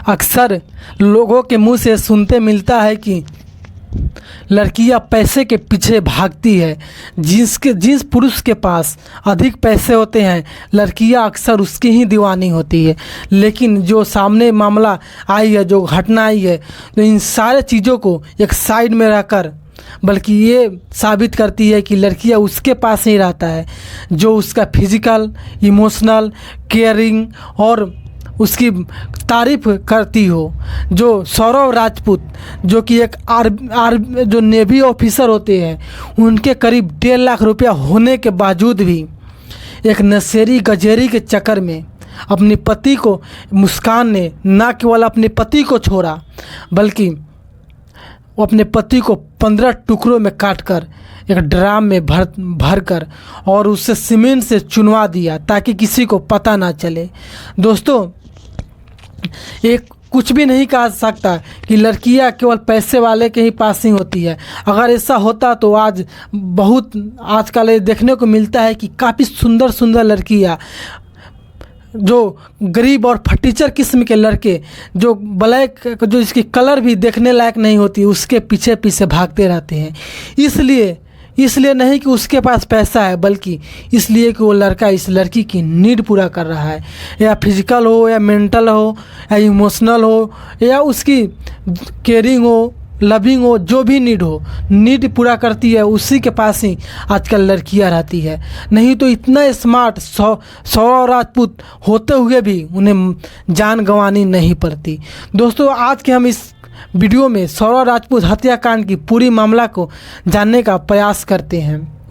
अक्सर लोगों के मुंह से सुनते मिलता है कि लड़कियां पैसे के पीछे भागती है। जिस पुरुष के पास अधिक पैसे होते हैं लड़कियां अक्सर उसकी ही दीवानी होती है। लेकिन जो सामने मामला आई है, जो घटना आई है, तो इन सारे चीज़ों को एक साइड में रखकर बल्कि ये साबित करती है कि लड़कियां उसके पास ही रहता है जो उसका फिजिकल, इमोशनल, केयरिंग और उसकी तारीफ करती हो। जो सौरव राजपूत जो कि एक जो नेवी ऑफिसर होते हैं, उनके करीब 1.5 लाख रुपया होने के बावजूद भी एक नशेड़ी गजेरी के चक्कर में अपने पति को, मुस्कान ने न केवल अपने पति को छोड़ा बल्कि वो अपने पति को 15 टुकड़ों में काटकर एक ड्राम में भर कर और उससे सीमेंट से चुनवा दिया ताकि किसी को पता ना चले। दोस्तों, एक कुछ भी नहीं कहा सकता कि लड़कियां केवल पैसे वाले के ही पास ही होती है। अगर ऐसा होता तो आज आजकल देखने को मिलता है कि काफ़ी सुंदर सुंदर लड़कियां, जो गरीब और फटीचर किस्म के लड़के, जो ब्लैक, जो इसकी कलर भी देखने लायक नहीं होती, उसके पीछे पीछे भागते रहते हैं। इसलिए नहीं कि उसके पास पैसा है, बल्कि इसलिए कि वो लड़का इस लड़की की नीड पूरा कर रहा है, या फिजिकल हो, या मेंटल हो, या इमोशनल हो, या उसकी केयरिंग हो, लविंग हो, जो भी नीड पूरा करती है, उसी के पास ही आजकल लड़कियां रहती है। नहीं तो इतना स्मार्ट सौरव राजपूत होते हुए भी उन्हें जान गंवानी नहीं पड़ती। दोस्तों, आज के हम इस वीडियो में सौरव राजपूत हत्याकांड की पूरी मामला को जानने का प्रयास करते हैं।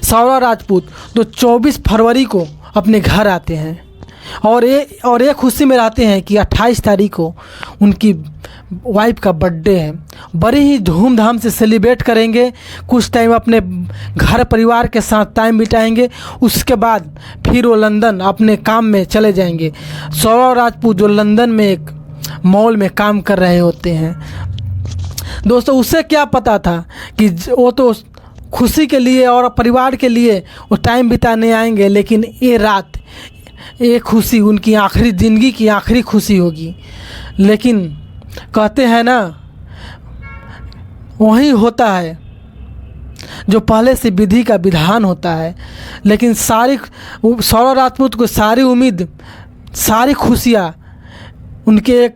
सौरव राजपूत तो 24 फरवरी को अपने घर आते हैं और ये खुशी में रहते हैं कि 28 तारीख को उनकी वाइफ का बर्थडे है। बड़ी ही धूमधाम से सेलिब्रेट करेंगे, कुछ टाइम अपने घर परिवार के साथ टाइम बिताएंगे, उसके बाद फिर वो लंदन अपने काम में चले जाएंगे। सौरव राजपूत जो लंदन में एक मॉल में काम कर रहे होते हैं। दोस्तों, उसे क्या पता था कि वो तो खुशी के लिए और परिवार के लिए वो टाइम बिताने आएंगे, लेकिन ये रात, ये खुशी उनकी आखिरी ज़िंदगी की आखिरी खुशी होगी। लेकिन कहते हैं ना, वही होता है जो पहले से विधि का विधान होता है। लेकिन सौरव राजपूत को सारी उम्मीद, सारी खुशियाँ उनके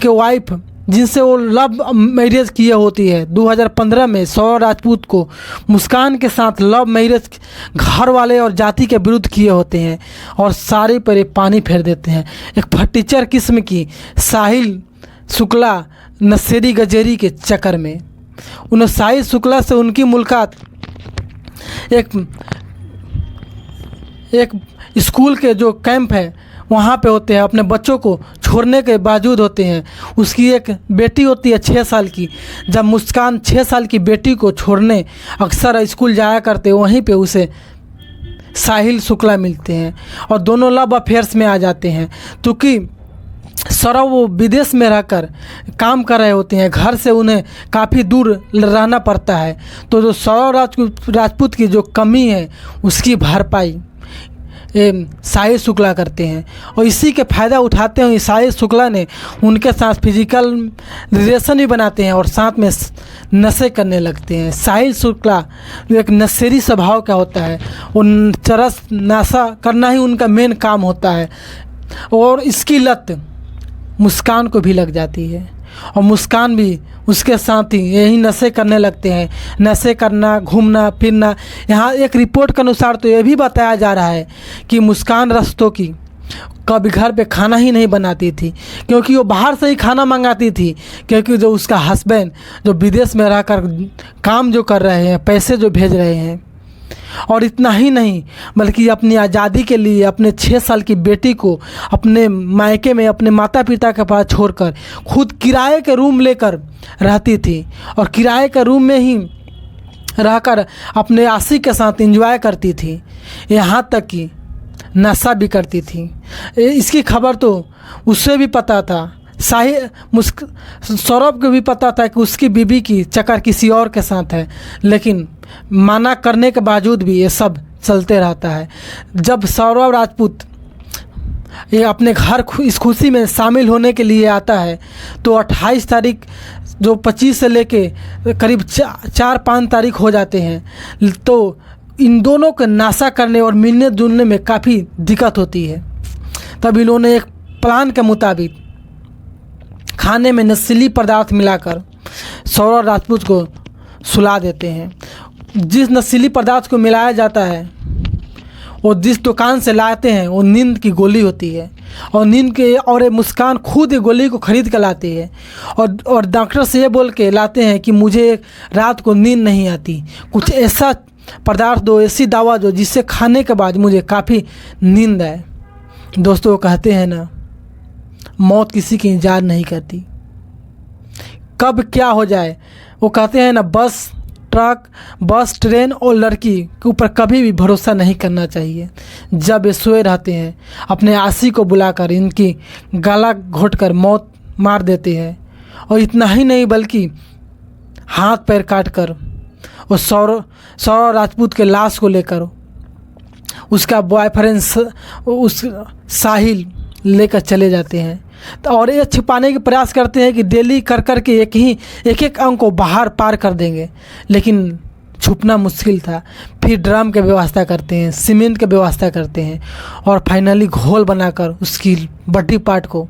वाइफ जिनसे वो लव मैरिज किए होती है। 2015 में सौरव राजपूत को मुस्कान के साथ लव मैरिज घर वाले और जाति के विरुद्ध किए होते हैं और सारे पर पानी फेर देते हैं। एक फटीचर किस्म की साहिल शुक्ला नशेड़ी गजेरी के चक्कर में साहिल शुक्ला से उनकी मुलाकात एक स्कूल के जो कैंप है वहाँ पे होते हैं। अपने बच्चों को छोड़ने के बावजूद होते हैं। उसकी एक बेटी होती है 6 साल की। जब मुस्कान 6 साल की बेटी को छोड़ने अक्सर स्कूल जाया करते, वहीं पे उसे साहिल शुक्ला मिलते हैं और दोनों लव अफेयर्स में आ जाते हैं। क्योंकि सौरव वो विदेश में रहकर काम कर रहे होते हैं, घर से उन्हें काफ़ी दूर रहना पड़ता है। तो जो सौरव राजपूत की जो कमी है उसकी भरपाई साहिल शुक्ला करते हैं और इसी के फ़ायदा उठाते हुए साहिल शुक्ला ने उनके साथ फिजिकल रिलेशन भी बनाते हैं और साथ में नशे करने लगते हैं। साहिल शुक्ला एक नशेड़ी स्वभाव का होता है, वो चरस नशा करना ही उनका मेन काम होता है और इसकी लत मुस्कान को भी लग जाती है और मुस्कान भी उसके साथ ही यही नशे करने लगते हैं। नशे करना, घूमना फिरना। यहाँ एक रिपोर्ट के अनुसार तो ये भी बताया जा रहा है कि मुस्कान रस्तों की कभी घर पे खाना ही नहीं बनाती थी, क्योंकि वो बाहर से ही खाना मंगाती थी। क्योंकि जो उसका हस्बैंड जो विदेश में रहकर काम जो कर रहे हैं, पैसे जो भेज रहे हैं, और इतना ही नहीं बल्कि अपनी आज़ादी के लिए अपने 6 साल की बेटी को अपने मायके में अपने माता पिता के पास छोड़कर खुद किराए के रूम लेकर रहती थी और किराए के रूम में ही रहकर अपने आशिक के साथ एंजॉय करती थी, यहाँ तक कि नशा भी करती थी। इसकी खबर तो उससे भी पता था, सौरभ को भी पता था कि उसकी बीवी की चक्कर किसी और के साथ है, लेकिन मना करने के बावजूद भी ये सब चलते रहता है। जब सौरव राजपूत ये अपने घर इस खुशी में शामिल होने के लिए आता है, तो 28 तारीख जो 25 से लेके करीब 4-5 तारीख हो जाते हैं, तो इन दोनों को नाशा करने और मिलने जुलने में काफ़ी दिक्कत होती है। तब इन्होंने एक प्लान के मुताबिक खाने में नशीली पदार्थ मिलाकर सौरभ राजपूत को सुला देते हैं। जिस नशीली पदार्थ को मिलाया जाता है और जिस दुकान से लाते हैं वो नींद की गोली होती है, और नींद के और ये मुस्कान खुद ये गोली को खरीद कर लाती है और डॉक्टर से ये बोल के लाते हैं कि मुझे रात को नींद नहीं आती, कुछ ऐसा पदार्थ दो, ऐसी दवा दो जिससे खाने के बाद मुझे काफ़ी नींद आए। दोस्तों, वो कहते हैं ना, मौत किसी की इंतजार नहीं करती, कब क्या हो जाए। वो कहते हैं ना, बस, ट्रेन और लड़की के ऊपर कभी भी भरोसा नहीं करना चाहिए। जब ये सोए रहते हैं, अपने आशी को बुलाकर इनकी गला घोंटकर मौत मार देते हैं। और इतना ही नहीं बल्कि हाथ पैर काट कर और सौरभ राजपूत के लाश को लेकर उसका बॉयफ्रेंड उस साहिल लेकर चले जाते हैं। तो और ये छिपाने के प्रयास करते हैं कि डेली कर कर के एक अंक को बाहर पार कर देंगे, लेकिन छुपना मुश्किल था। फिर ड्रम की व्यवस्था करते हैं, सीमेंट की व्यवस्था करते हैं और फाइनली घोल बनाकर उसकी बॉडी पार्ट को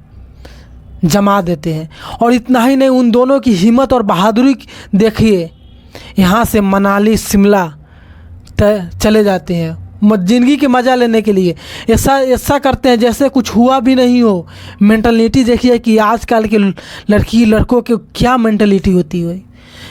जमा देते हैं। और इतना ही नहीं, उन दोनों की हिम्मत और बहादुरी देखिए। यहाँ से मनाली शिमला चले जाते हैं ज़िंदगी के मज़ा लेने के लिए। ऐसा करते हैं जैसे कुछ हुआ भी नहीं हो। मेंटलिटी देखिए कि आजकल के लड़कों के क्या मेंटलिटी होती है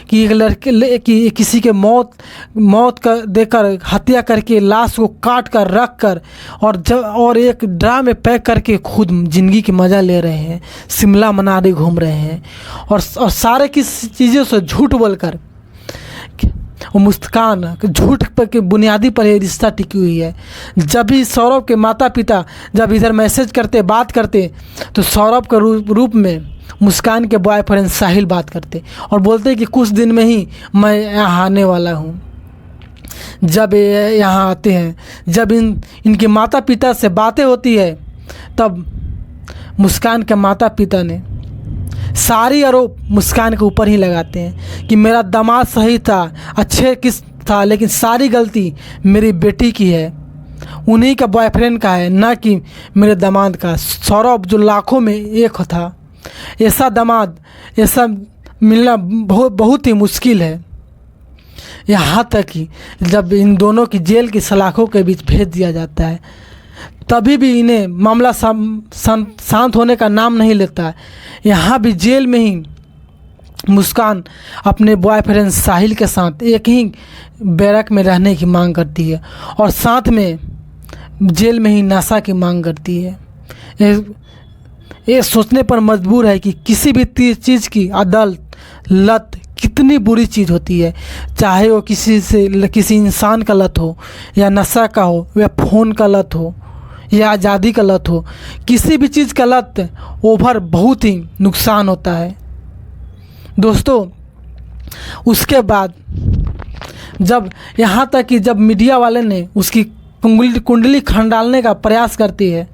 कि एक लड़के कि किसी के मौत का देकर हत्या करके लाश को काट कर रख कर और एक ड्राम में पैक करके खुद ज़िंदगी की मज़ा ले रहे हैं, शिमला मनाली घूम रहे हैं और सारे किस चीज़ों से झूठ बोलकर। और मुस्कान झूठ पर के बुनियादी पर ये रिश्ता टिकी हुई है। जब भी सौरभ के माता पिता जब इधर मैसेज करते, बात करते, तो सौरभ के रूप में मुस्कान के बॉयफ्रेंड साहिल बात करते और बोलते कि कुछ दिन में ही मैं यहाँ आने वाला हूँ। जब ये यहाँ आते हैं, जब इनके माता पिता से बातें होती है, तब मुस्कान के माता पिता ने सारी आरोप मुस्कान के ऊपर ही लगाते हैं कि मेरा दामाद सही था, अच्छे किस था, लेकिन सारी गलती मेरी बेटी की है, उन्हीं का बॉयफ्रेंड का है, ना कि मेरे दामाद का। सौरभ जो लाखों में एक था, ऐसा दामाद ऐसा मिलना बहुत ही मुश्किल है। यहाँ तक कि जब इन दोनों की जेल की सलाखों के बीच भेज दिया जाता है, तभी भी इन्हें मामला शांत होने का नाम नहीं लेता है। यहाँ भी जेल में ही मुस्कान अपने बॉयफ्रेंड साहिल के साथ एक ही बैरक में रहने की मांग करती है और साथ में जेल में ही नशा की मांग करती है। ये सोचने पर मजबूर है कि किसी भी चीज़ की लत कितनी बुरी चीज़ होती है, चाहे वो किसी इंसान का लत हो या नशा का हो या फ़ोन का लत हो या आज़ादी का लत हो। किसी भी चीज़ का लत ओवर बहुत ही नुकसान होता है। दोस्तों, उसके बाद जब यहाँ तक कि जब मीडिया वाले ने उसकी कुंडली खंडालने का प्रयास करती है,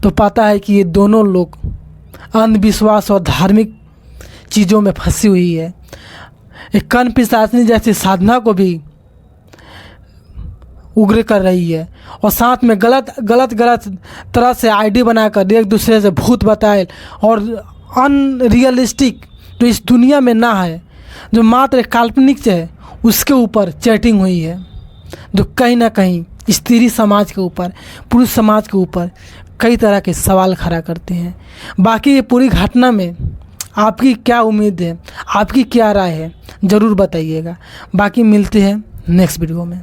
तो पता है कि ये दोनों लोग अंधविश्वास और धार्मिक चीज़ों में फंसी हुई है। एक कर्ण पिशाचनी जैसी साधना को भी उग्र कर रही है और साथ में गलत तरह से आईडी बनाकर एक दूसरे से भूत बताए और अनरियलिस्टिक जो इस दुनिया में ना है, जो मात्र काल्पनिक है, उसके ऊपर चैटिंग हुई है, जो कहीं ना कहीं स्त्री समाज के ऊपर, पुरुष समाज के ऊपर कई तरह के सवाल खड़ा करते हैं। बाकी ये पूरी घटना में आपकी क्या उम्मीद है, आपकी क्या राय है, ज़रूर बताइएगा। बाकी मिलते हैं नेक्स्ट वीडियो में।